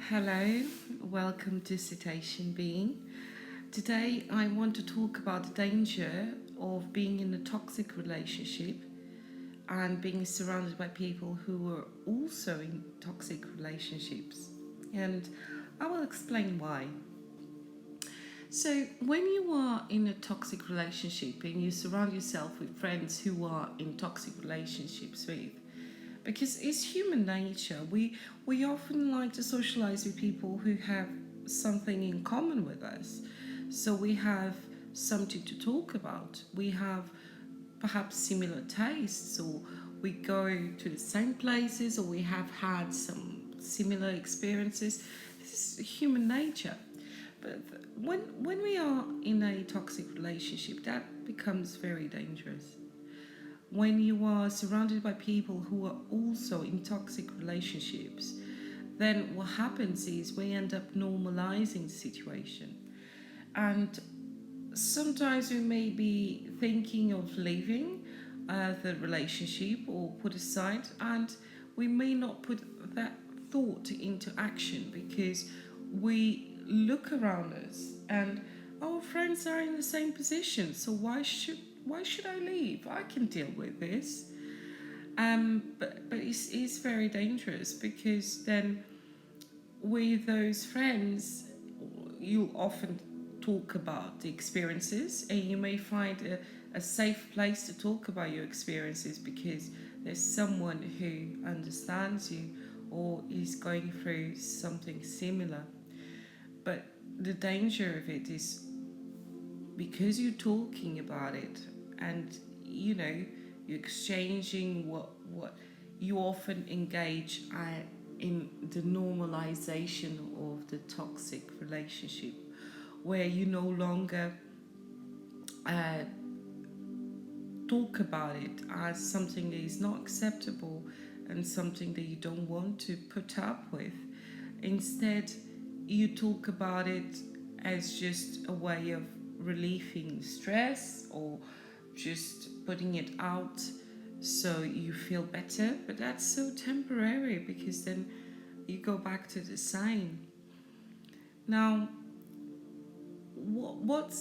Hello, welcome to Citation Being. Today I want to talk about the danger of being in a toxic relationship and being surrounded by people who are also in toxic relationships. And I will explain why. So, when you are in a toxic relationship and you surround yourself with friends who are in toxic relationships with, because it's human nature, we often like to socialize with people who have something in common with us. So we have something to talk about. We have perhaps similar tastes, or we go to the same places, or we have had some similar experiences. This is human nature. But when we are in a toxic relationship, that becomes very dangerous. When you are surrounded by people who are also in toxic relationships, then what happens is we end up normalizing the situation. And sometimes we may be thinking of leaving the relationship or put aside, and we may not put that thought into action because we look around us and our friends are in the same position, so why should I leave? I can deal with this. But it's very dangerous because then with those friends, you often talk about the experiences, and you may find a safe place to talk about your experiences because there's someone who understands you or is going through something similar. But the danger of it is because you're talking about it and you're exchanging what you often engage in the normalization of the toxic relationship, where you no longer uh, talk about it as something that is not acceptable and something that you don't want to put up with. Instead, you talk about it as just a way of relieving stress or just putting it out so you feel better. But that's so temporary because then you go back to the same. Now, what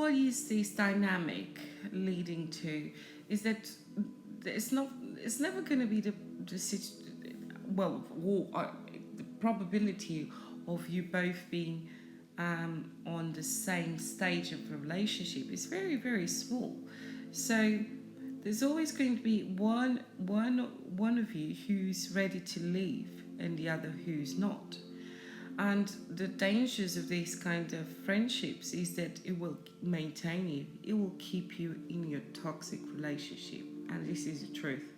is this dynamic leading to? Is that it's never going to be the the probability of you both being on the same stage of a relationship is very, very small. So there's always going to be one of you who's ready to leave and the other who's not. And the dangers of these kind of friendships is that it will maintain you, it will keep you in your toxic relationship. And this is the truth.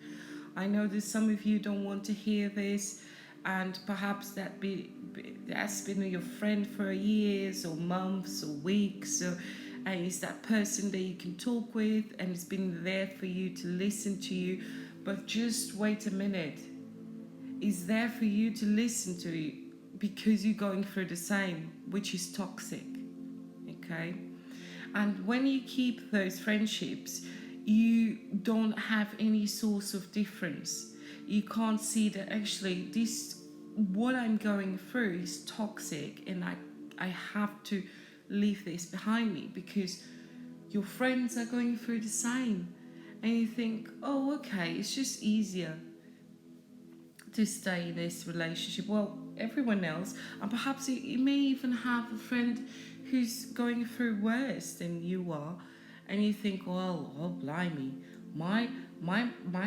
I know that some of you don't want to hear this, and perhaps that's been your friend for years or months or weeks, and it's that person that you can talk with and it's been there for you to listen to you. But just wait a minute, it's there for you to listen to you because you're going through the same, which is toxic. Okay? And when you keep those friendships, you don't have any source of difference. You can't see that actually what I'm going through is toxic, and I have to leave this behind me because your friends are going through the same. And you think, oh, okay, it's just easier to stay in this relationship. Well, everyone else, and perhaps you may even have a friend who's going through worse than you are, and you think, well, oh blimey, my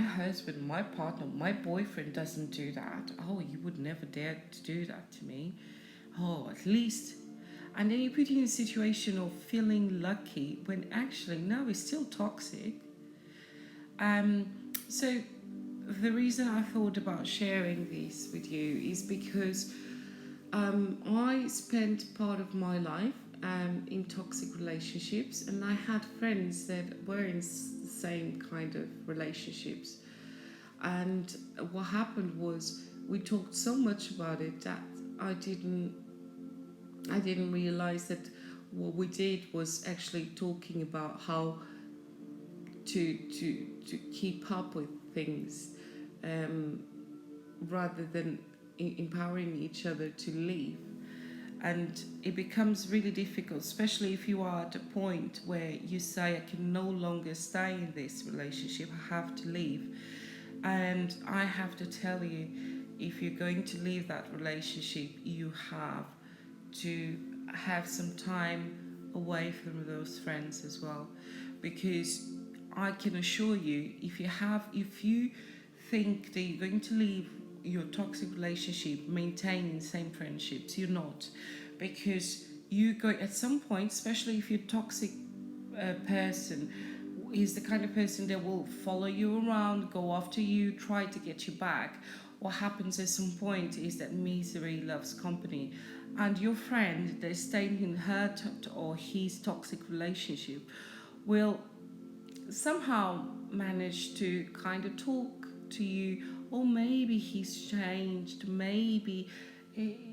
husband, my partner, my boyfriend doesn't do that. Oh, he would never dare to do that to me. Oh, at least. And then you put you in a situation of feeling lucky when actually no, it's still toxic. So the reason I thought about sharing this with you is because I spent part of my life in toxic relationships, and I had friends that were in the same kind of relationships. And what happened was we talked so much about it that I didn't realize that what we did was actually talking about how to keep up with things, rather than empowering each other to leave. And it becomes really difficult, especially if you are at a point where you say, I can no longer stay in this relationship, I have to leave. And I have to tell you, if you're going to leave that relationship, you have to have some time away from those friends as well. Because I can assure you, if you think that you're going to leave your toxic relationship maintaining the same friendships, you're not. Because you go at some point, especially if you're a toxic person, is the kind of person that will follow you around, go after you, try to get you back. What happens at some point is that misery loves company, and your friend that is staying in her or his toxic relationship will somehow manage to kind of talk to you, or maybe he's changed, maybe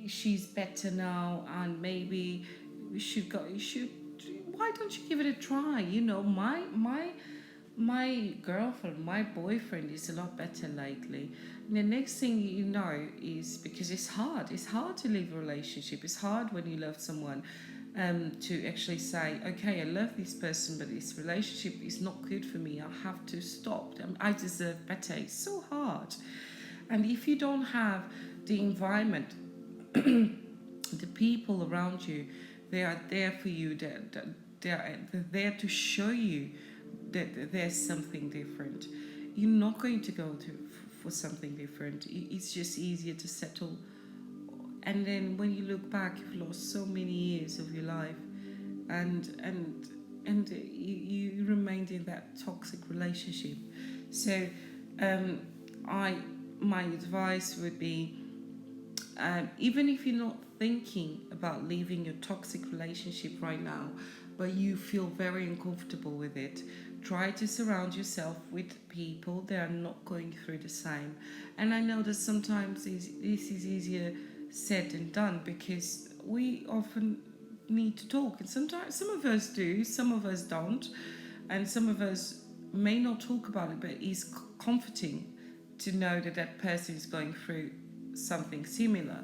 she's better now, and maybe you should why don't you give it a try? My girlfriend, my boyfriend is a lot better lately. And the next thing you know is, because it's hard to leave a relationship. It's hard when you love someone to actually say, okay, I love this person, but this relationship is not good for me. I have to stop. I deserve better. It's so hard. And if you don't have the environment, the people around you, they are there for you. They're there to show you that there's something different. You're not going to go for something different. It's just easier to settle. And then when you look back, you've lost so many years of your life, and you remained in that toxic relationship. So, my advice would be, even if you're not thinking about leaving your toxic relationship right now, but you feel very uncomfortable with it, try to surround yourself with people that are not going through the same. And I know that sometimes this is easier said than done, because we often need to talk, and sometimes some of us do, some of us don't, and some of us may not talk about it, but it's comforting to know that that person is going through something similar.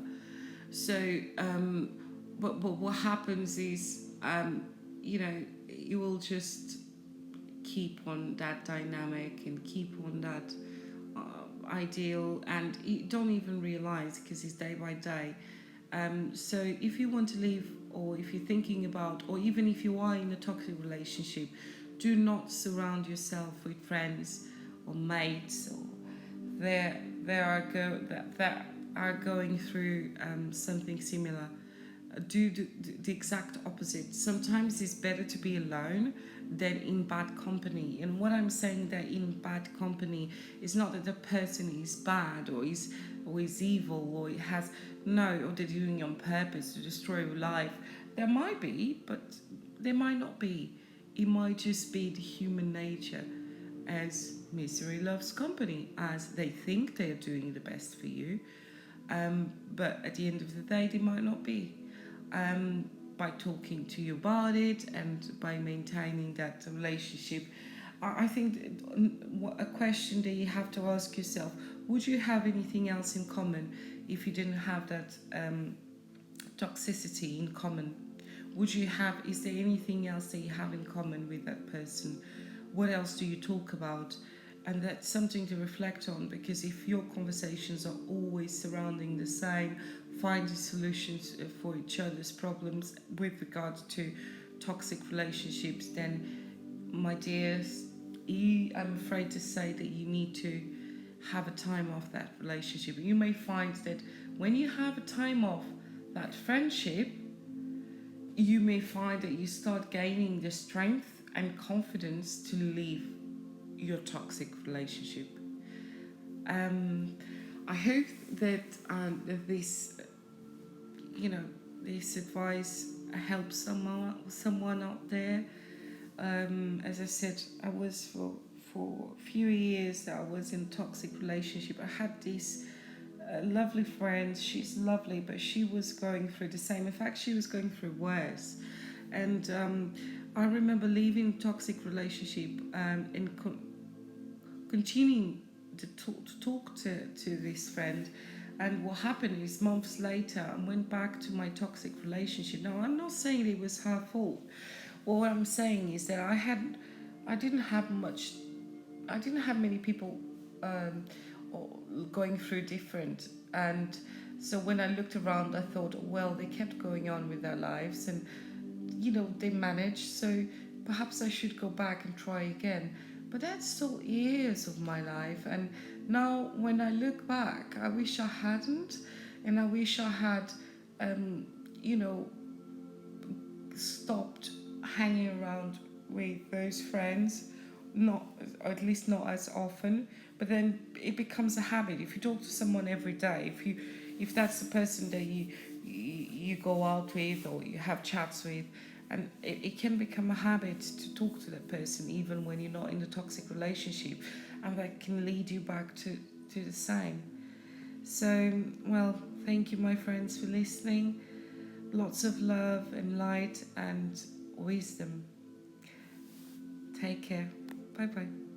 So but what happens is, you will just keep on that dynamic and keep on that ideal, and you don't even realize, because it's day by day. So if you want to leave, or if you're thinking about, or even if you are in a toxic relationship, do not surround yourself with friends or mates or that are going through something similar. Do the exact opposite. Sometimes it's better to be alone than in bad company. And what I'm saying that in bad company is not that the person is bad or is evil or or they're doing it on purpose to destroy your life. There might be, but there might not be. It might just be the human nature, as misery loves company, as they think they're doing the best for you, but at the end of the day they might not be. By talking to you about it and by maintaining that relationship, I think a question that you have to ask yourself: would you have anything else in common if you didn't have that toxicity in common? Is there anything else that you have in common with that person? What else do you talk about? And that's something to reflect on, because if your conversations are always surrounding the same, finding solutions for each other's problems with regards to toxic relationships, then, my dears, I'm afraid to say that you need to have a time off that relationship. You may find that when you have a time off that friendship, you may find that you start gaining the strength and confidence to leave your toxic relationship. I hope that this advice helps someone out there. As I said, I was for a few years that I was in a toxic relationship. I had this lovely friend. She's lovely, but she was going through the same. In fact, she was going through worse. And I remember leaving a toxic relationship and continuing to talk to this friend, And what happened is months later, I went back to my toxic relationship. Now, I'm not saying it was her fault. What I'm saying is that I didn't have much, I didn't have many people um, going through different. And so when I looked around, I thought, well, they kept going on with their lives and, they managed. So perhaps I should go back and try again. But that's still years of my life. And now when I look back, I wish I hadn't. And I wish I had, um, you know, stopped hanging around with those friends, not, or at least not as often. But then it becomes a habit. If you talk to someone every day, if that's the person that you go out with or you have chats with, and it can become a habit to talk to that person even when you're not in a toxic relationship, and that can lead you back to the same. So, well, thank you, my friends, for listening. Lots of love and light and wisdom. Take care. Bye bye.